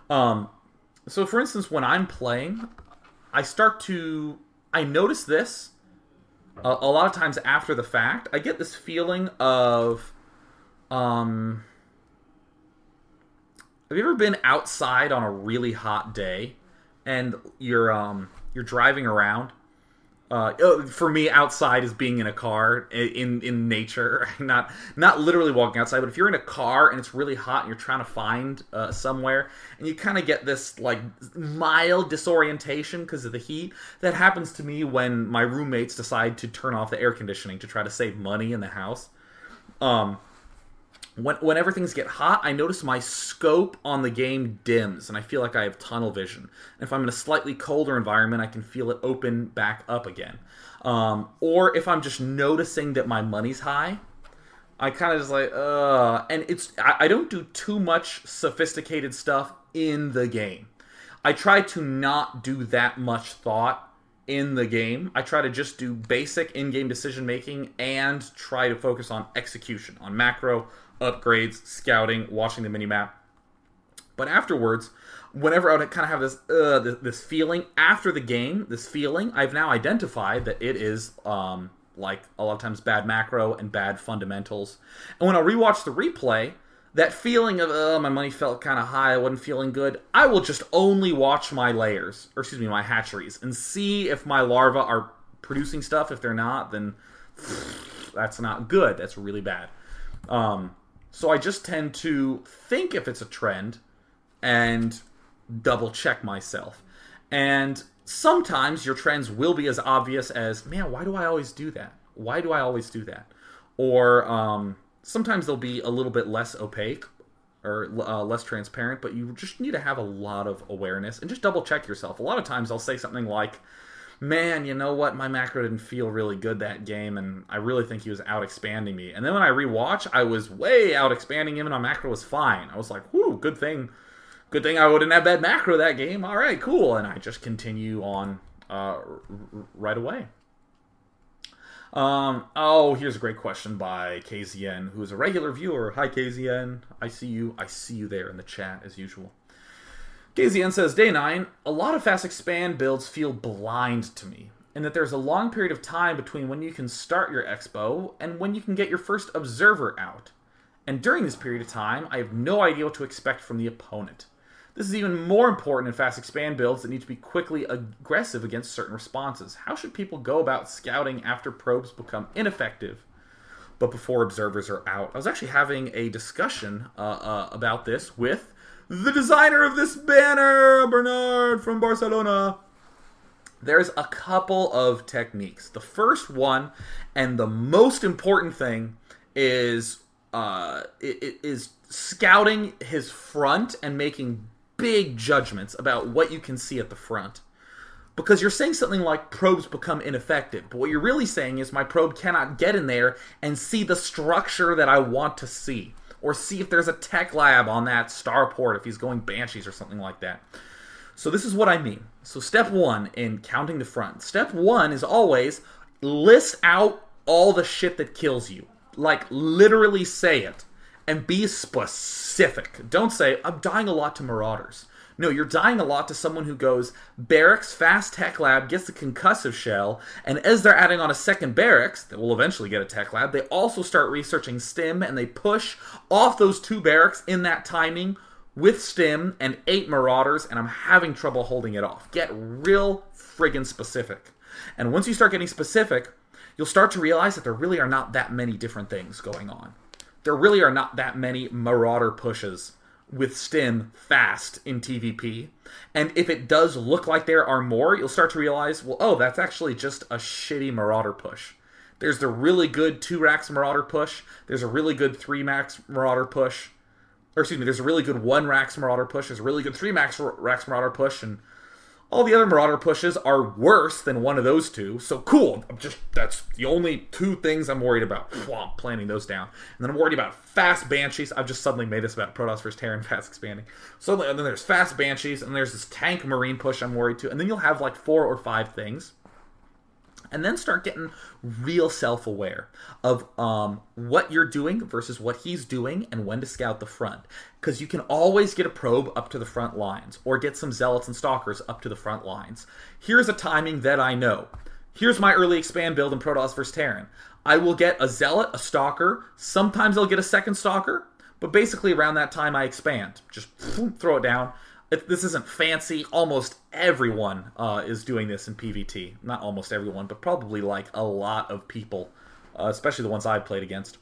So, for instance, when I'm playing, I notice this a lot of times after the fact. I get this feeling of, Have you ever been outside on a really hot day and you're driving around? For me, outside is being in a car in nature, not literally walking outside, but if you're in a car and it's really hot and you're trying to find somewhere, and you kind of get this like mild disorientation because of the heat. That happens to me when my roommates decide to turn off the air conditioning to try to save money in the house. Whenever things get hot, I notice my scope on the game dims, and I feel like I have tunnel vision. And if I'm in a slightly colder environment, I can feel it open back up again. Or if I'm just noticing that my money's high, I kind of just like, and I don't do too much sophisticated stuff in the game. I try to not do that much thought in the game. I try to just do basic in-game decision making and try to focus on execution, on macro, upgrades, scouting, watching the minimap. But afterwards, whenever I would kind of have this feeling after the game, I've now identified that it is like a lot of times bad macro and bad fundamentals. And when I rewatch the replay, that feeling of my money felt kind of high, I wasn't feeling good, I will just only watch my layers, or excuse me, my hatcheries, and see if my larvae are producing stuff. If they're not, then that's not good. That's really bad. So I just tend to think if it's a trend and double check myself. And sometimes your trends will be as obvious as, man, why do I always do that? Why do I always do that? Or sometimes they'll be a little bit less opaque or less transparent, but you just need to have a lot of awareness and just double check yourself. A lot of times I'll say something like, man, you know what? My macro didn't feel really good that game, and I really think he was out-expanding me. And then when I rewatch, I was way out-expanding him, and my macro was fine. I was like, whew, good thing I wouldn't have bad macro that game. All right, cool. And I just continue on right away. Here's a great question by KZN, who is a regular viewer. Hi, KZN. I see you there in the chat, as usual. KZN says, Day 9, a lot of fast expand builds feel blind to me, in that there's a long period of time between when you can start your expo and when you can get your first observer out. And during this period of time, I have no idea what to expect from the opponent. This is even more important in fast expand builds that need to be quickly aggressive against certain responses. How should people go about scouting after probes become ineffective, but before observers are out? I was actually having a discussion about this with the designer of this banner, Bernard from Barcelona. There's a couple of techniques. The first one, and the most important thing, is scouting his front and making big judgments about what you can see at the front. Because you're saying something like probes become ineffective, but what you're really saying is my probe cannot get in there and see the structure that I want to see. Or see if there's a tech lab on that starport if he's going Banshees or something like that. So this is what I mean. So step one in counting the front. Step one is always list out all the shit that kills you. Like, literally say it. And be specific. Don't say, I'm dying a lot to Marauders. No, you're dying a lot to someone who goes, barracks, fast tech lab, gets the concussive shell, and as they're adding on a second barracks, that will eventually get a tech lab, they also start researching stim, and they push off those 2 barracks in that timing with stim and 8 Marauders, and I'm having trouble holding it off. Get real friggin' specific. And once you start getting specific, you'll start to realize that there really are not that many different things going on. There really are not that many Marauder pushes with stim fast in TVP. And if it does look like there are more, you'll start to realize, well, oh, that's actually just a shitty Marauder push. There's the really good 2 racks Marauder push. There's a really good 3 max Marauder push. Or excuse me, there's a really good 1 racks Marauder push. There's a really good 3 max racks Marauder push. And all the other Marauder pushes are worse than one of those 2. So cool. That's the only 2 things I'm worried about. I'm planning those down. And then I'm worried about fast Banshees. I've just suddenly made this about Protoss vs. Terran fast expanding. So and then there's fast Banshees, and there's this tank Marine push I'm worried to. And then you'll have like 4 or 5 things. And then start getting real self-aware of what you're doing versus what he's doing and when to scout the front. Because you can always get a probe up to the front lines or get some Zealots and Stalkers up to the front lines. Here's a timing that I know. Here's my early expand build in Protoss vs. Terran. I will get a Zealot, a Stalker. Sometimes I'll get a second Stalker. But basically around that time I expand. Just throw it down. This isn't fancy. Almost everyone is doing this in PvT. Not almost everyone, but probably like a lot of people, especially the ones I've played against.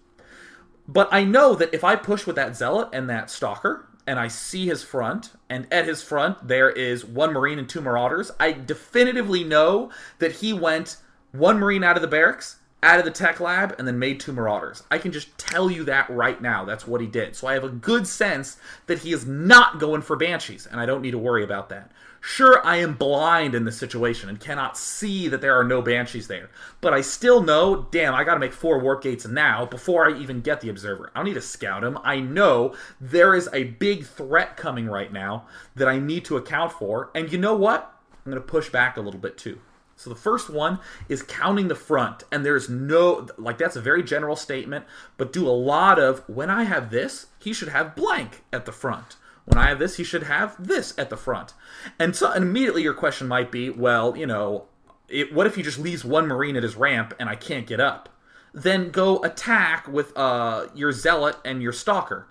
But I know that if I push with that Zealot and that Stalker, and I see his front, and at his front there is 1 Marine and 2 Marauders, I definitively know that he went 1 Marine out of the barracks, out of the tech lab, and then made 2 Marauders. I can just tell you that right now. That's what he did. So I have a good sense that he is not going for Banshees, and I don't need to worry about that. Sure, I am blind in this situation and cannot see that there are no Banshees there, but I still know, damn, I gotta make 4 Warp Gates now before I even get the Observer. I don't need to scout him. I know there is a big threat coming right now that I need to account for, and you know what? I'm gonna push back a little bit too. So the first one is counting the front, and there's no, like, that's a very general statement, but do a lot of, when I have this, he should have blank at the front. When I have this, he should have this at the front. And so immediately your question might be, well, you know, what if he just leaves 1 Marine at his ramp and I can't get up? Then go attack with your Zealot and your Stalker.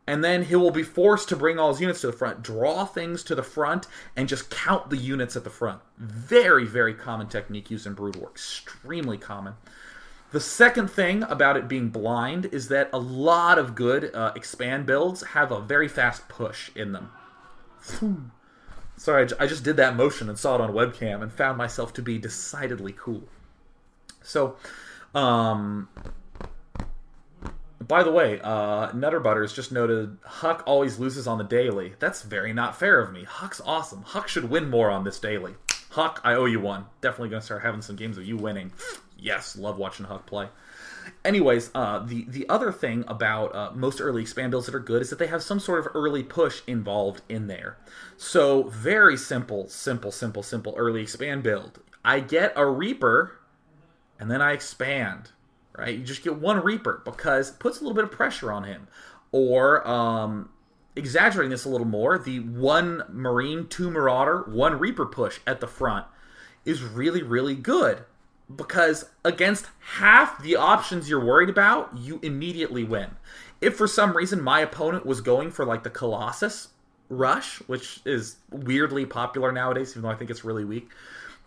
And then he will be forced to bring all his units to the front, draw things to the front, and just count the units at the front. Very, very common technique used in Brood War. Extremely common. The second thing about it being blind is that a lot of good expand builds have a very fast push in them. Sorry, I just did that motion and saw it on webcam and found myself to be decidedly cool. So, by the way, Nutterbutters just noted HuK always loses on the daily. That's very not fair of me. HuK's awesome. HuK should win more on this daily. HuK, I owe you one. Definitely going to start having some games of you winning. Yes, love watching HuK play. Anyways, the other thing about most early expand builds that are good is that they have some sort of early push involved in there. So, very simple early expand build. I get a Reaper, and then I expand. Right? You just get 1 Reaper, because it puts a little bit of pressure on him. Or, exaggerating this a little more, the 1 Marine, 2 Marauder, 1 Reaper push at the front is really, really good. Because against half the options you're worried about, you immediately win. If for some reason my opponent was going for like the Colossus rush, which is weirdly popular nowadays, even though I think it's really weak.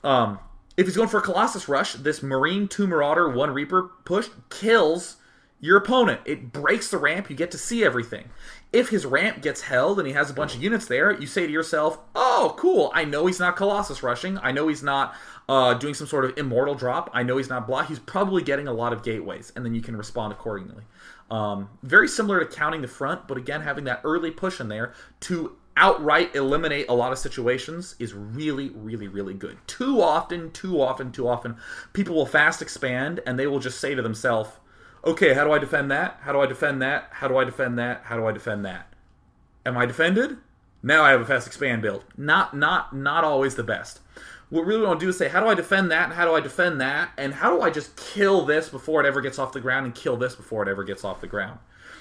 If he's going for a Colossus rush, this Marine, 2 Marauder, 1 Reaper push kills your opponent. It breaks the ramp, you get to see everything. If his ramp gets held and he has a bunch of units there, you say to yourself, oh, cool, I know he's not Colossus rushing. I know he's not doing some sort of immortal drop. I know he's not block. He's probably getting a lot of gateways, and then you can respond accordingly. Very similar to counting the front, but again, having that early push in there to outright eliminate a lot of situations is really, really, really good. Too often, people will fast expand, and they will just say to themselves, okay, how do I defend that? How do I defend that? How do I defend that? How do I defend that? Am I defended? Now I have a fast expand build. Not always the best. What we really want to do is say, how do I defend that? And how do I defend that? And how do I just kill this before it ever gets off the ground and kill this before it ever gets off the ground?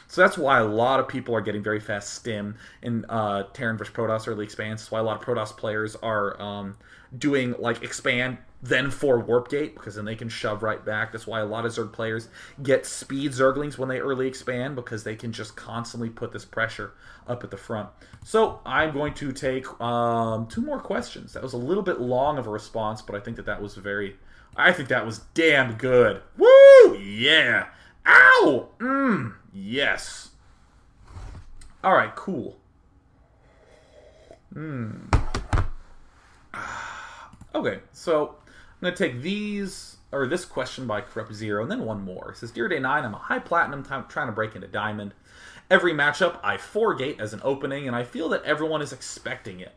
So that's why a lot of people are getting very fast stim in Terran vs. Protoss early expands. That's why a lot of Protoss players are doing like expand, then 4 Warp Gate, because then they can shove right back. That's why a lot of Zerg players get speed Zerglings when they early expand, because they can just constantly put this pressure up at the front. So I'm going to take 2 more questions. That was a little bit long of a response, but I think that was I think that was damn good. Woo! Yeah! Ow! Yes. Alright, cool. Okay, so I'm going to take this question by Corrupt Zero, and then one more. It says, Dear Day 9, I'm a high platinum trying to break into Diamond. Every matchup, I 4-gate as an opening, and I feel that everyone is expecting it.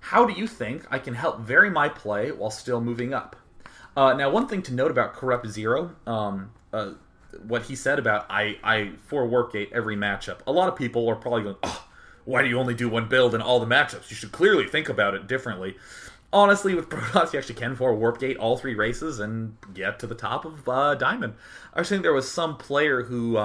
How do you think I can help vary my play while still moving up? Now, one thing to note about Corrupt Zero, what he said about I 4 Warp Gate every matchup. A lot of people are probably going, oh, why do you only do 1 build in all the matchups? You should clearly think about it differently. Honestly, with Protoss, you actually can 4 Warp Gate all 3 races and get to the top of Diamond. I was thinking there was some player who,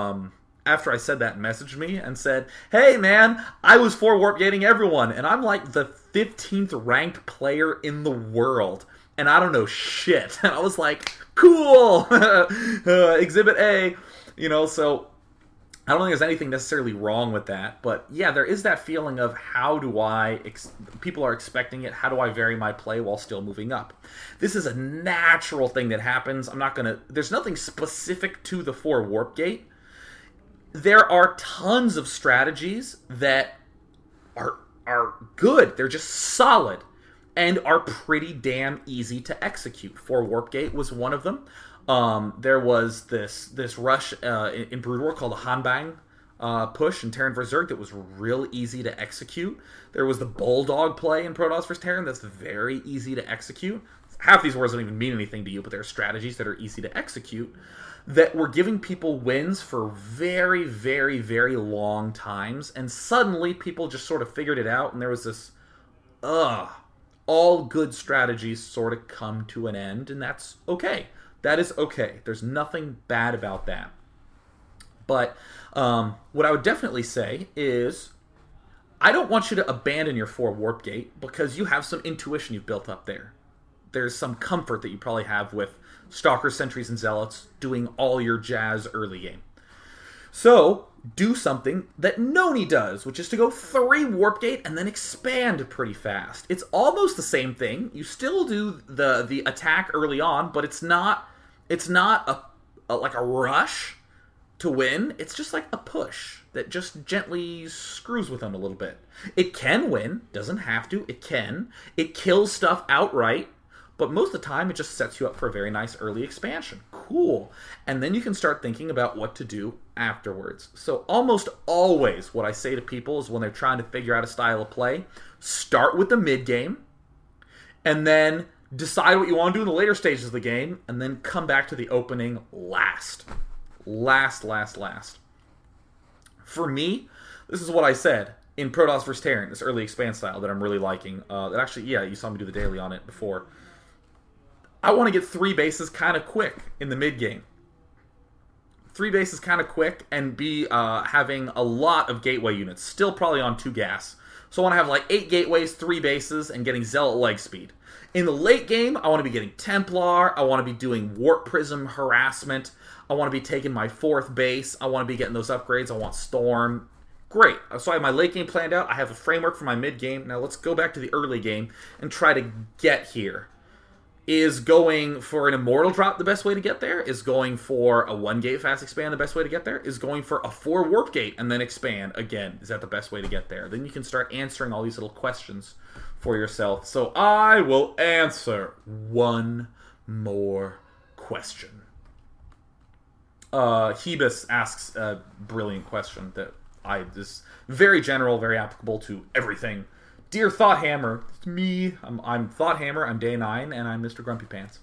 after I said that, messaged me and said, hey man, I was 4 Warp Gating everyone, and I'm like the 15th ranked player in the world, and I don't know shit. And I was like, cool! Exhibit A! You know, so I don't think there's anything necessarily wrong with that, but yeah, there is that feeling of how do people are expecting it, how do I vary my play while still moving up? This is a natural thing that happens. There's nothing specific to the 4 Warp Gate. There are tons of strategies that are good. They're just solid and are pretty damn easy to execute. 4 Warp Gate was one of them. There was this rush in Brood War called the Hanbang push in Terran Berserk that was real easy to execute. There was the Bulldog play in Protoss vs. Terran that's very easy to execute. Half these words don't even mean anything to you, but there are strategies that are easy to execute that were giving people wins for very, very, very long times, and suddenly people just sort of figured it out, and there was this, all good strategies sort of come to an end, and that's okay. That is okay. There's nothing bad about that. But what I would definitely say is I don't want you to abandon your 4 Warp Gate because you have some intuition you've built up there. There's some comfort that you probably have with Stalkers, Sentries, and Zealots doing all your jazz early game. So do something that Noni does, which is to go 3 Warp Gate and then expand pretty fast. It's almost the same thing. You still do the attack early on, but it's not like a rush to win. It's just like a push that just gently screws with them a little bit. It can win, doesn't have to. It can. It kills stuff outright, but most of the time it just sets you up for a very nice early expansion. Cool. And then you can start thinking about what to do afterwards. So almost always what I say to people is when they're trying to figure out a style of play, start with the mid game, and then decide what you want to do in the later stages of the game, and then come back to the opening last. Last. For me, this is what I said in Protoss vs. Terran, this early expand style that I'm really liking. That actually, yeah, you saw me do the daily on it before. I want to get 3 bases kind of quick in the mid game. 3 bases kind of quick and be having a lot of gateway units, still probably on 2 gas. So I want to have like 8 gateways, 3 bases, and getting Zealot leg speed. In the late game, I want to be getting Templar, I want to be doing Warp Prism harassment, I want to be taking my 4th base, I want to be getting those upgrades, I want Storm. Great. So I have my late game planned out, I have a framework for my mid game. Now let's go back to the early game and try to get here. Is going for an Immortal drop the best way to get there? Is going for a 1 gate fast expand the best way to get there? Is going for a 4 Warp Gate and then expand, again, is that the best way to get there? Then you can start answering all these little questions for yourself. So I will answer one more question. Hebus asks a brilliant question that is very general, very applicable to everything. Dear Thought Hammer, it's me. I'm Thought Hammer. I'm Day 9, and I'm Mr. Grumpy Pants.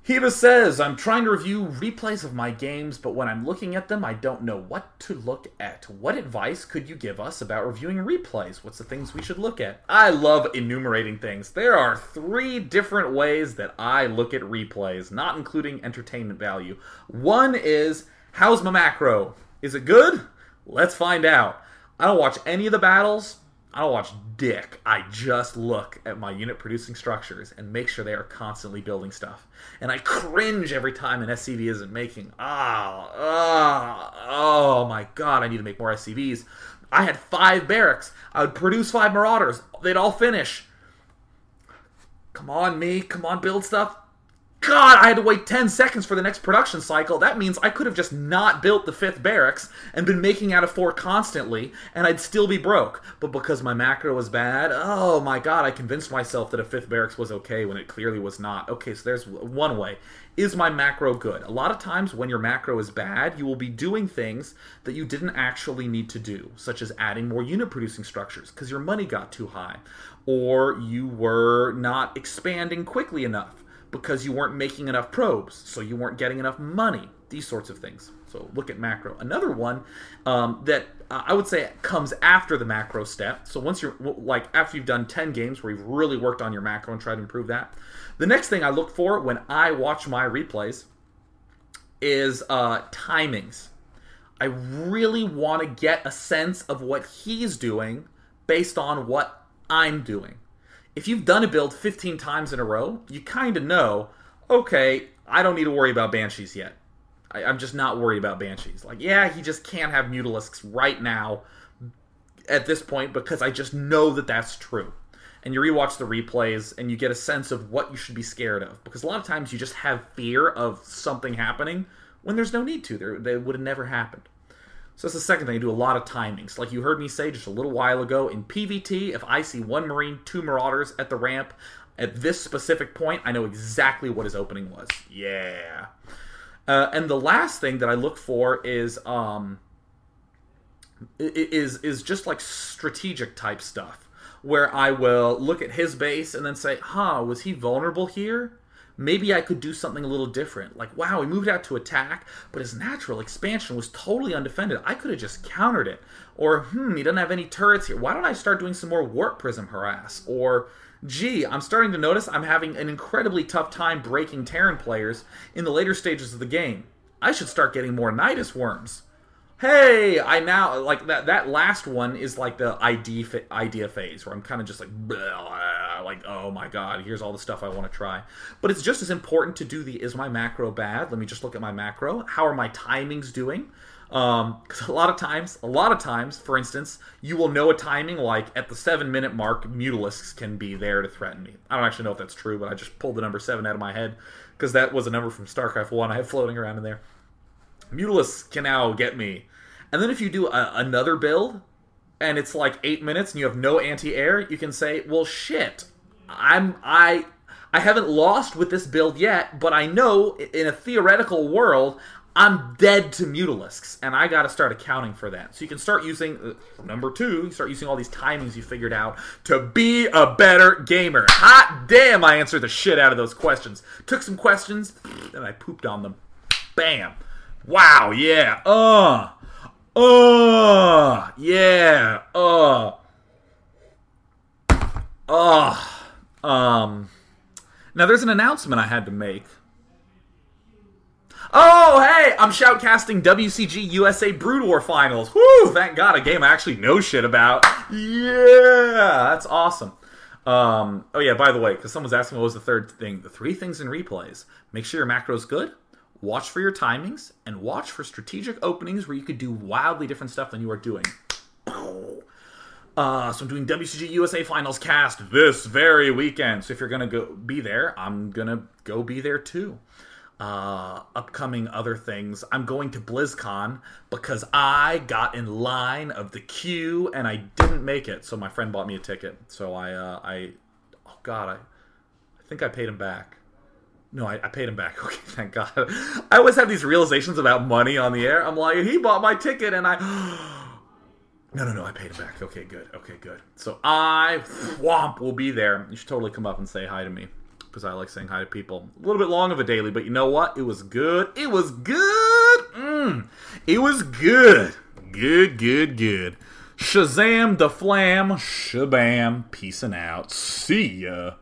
Hebus says, I'm trying to review replays of my games, but when I'm looking at them, I don't know what to look at. What advice could you give us about reviewing replays? What's the things we should look at? I love enumerating things. There are 3 different ways that I look at replays, not including entertainment value. One is, how's my macro? Is it good? Let's find out. I don't watch any of the battles. I don't watch dick. I just look at my unit producing structures and make sure they are constantly building stuff. And I cringe every time an SCV isn't making. Oh my god, I need to make more SCVs. I had 5 barracks. I would produce 5 marauders. They'd all finish. Come on, me. Come on, build stuff. God, I had to wait 10 seconds for the next production cycle. That means I could have just not built the 5th barracks and been making out of 4 constantly, and I'd still be broke. But because my macro was bad, oh my god, I convinced myself that a 5th barracks was okay when it clearly was not. Okay, so there's one way. Is my macro good? A lot of times when your macro is bad, you will be doing things that you didn't actually need to do, such as adding more unit producing structures because your money got too high, or you were not expanding quickly enough because you weren't making enough probes, so you weren't getting enough money. These sorts of things. So look at macro. Another one that I would say comes after the macro step. So once you're, like, after you've done 10 games where you've really worked on your macro and tried to improve that, the next thing I look for when I watch my replays is timings. I really want to get a sense of what he's doing based on what I'm doing. If you've done a build 15 times in a row, you kind of know, okay, I don't need to worry about Banshees yet. I'm just not worried about Banshees. Like, yeah, he just can't have Mutalisks right now at this point because I just know that that's true. And you rewatch the replays and you get a sense of what you should be scared of. Because a lot of times you just have fear of something happening when there's no need to. They would have never happened. So that's the second thing. I do a lot of timings. Like you heard me say just a little while ago, in PvT, if I see 1 Marine, 2 Marauders at the ramp, at this specific point, I know exactly what his opening was. Yeah. And the last thing that I look for is just like strategic type stuff, where I will look at his base and then say, was he vulnerable here? Maybe I could do something a little different. Like, wow, he moved out to attack, but his natural expansion was totally undefended. I could have just countered it. Or, he doesn't have any turrets here. Why don't I start doing some more Warp Prism harass? Or, gee, I'm starting to notice I'm having an incredibly tough time breaking Terran players in the later stages of the game. I should start getting more Nidus Worms. Hey, I now, like, that last one is like the idea phase, where I'm kind of just like, oh my god, here's all the stuff I want to try. But it's just as important to do is my macro bad? Let me just look at my macro. How are my timings doing? Because a lot of times, for instance, you will know a timing like at the 7-minute mark, Mutalisks can be there to threaten me. I don't actually know if that's true, but I just pulled the number 7 out of my head, because that was a number from Starcraft 1 I have floating around in there. Mutalisks can now get me. And then if you do another build, and it's like 8 minutes, and you have no anti-air, you can say, well, shit, I haven't lost with this build yet, but I know in a theoretical world, I'm dead to Mutalisks, and I got to start accounting for that. So you can start using, number 2, you start using all these timings you figured out to be a better gamer. Hot damn, I answered the shit out of those questions. Took some questions, and I pooped on them. Bam. Wow, yeah, yeah, Now there's an announcement I had to make. Oh, hey, I'm shoutcasting WCG USA Brood War Finals. Woo, thank God, a game I actually know shit about. Yeah, that's awesome. Oh yeah, by the way, because someone's asking what was the third thing. The 3 things in replays. Make sure your macro's good. Watch for your timings, and watch for strategic openings where you could do wildly different stuff than you are doing. So I'm doing WCG USA Finals cast this very weekend. So if you're going to go be there, I'm going to go be there too. Upcoming other things. I'm going to BlizzCon because I got in line of the queue and I didn't make it. So my friend bought me a ticket. So I think I paid him back. No, I paid him back. Okay, thank God. I always have these realizations about money on the air. I'm like, he bought my ticket, and No, I paid him back. Okay, good. So Whomp will be there. You should totally come up and say hi to me, because I like saying hi to people. A little bit long of a daily, but you know what? It was good. It was good. It was good. Good. Shazam the flam. Shabam. Peacing out. See ya.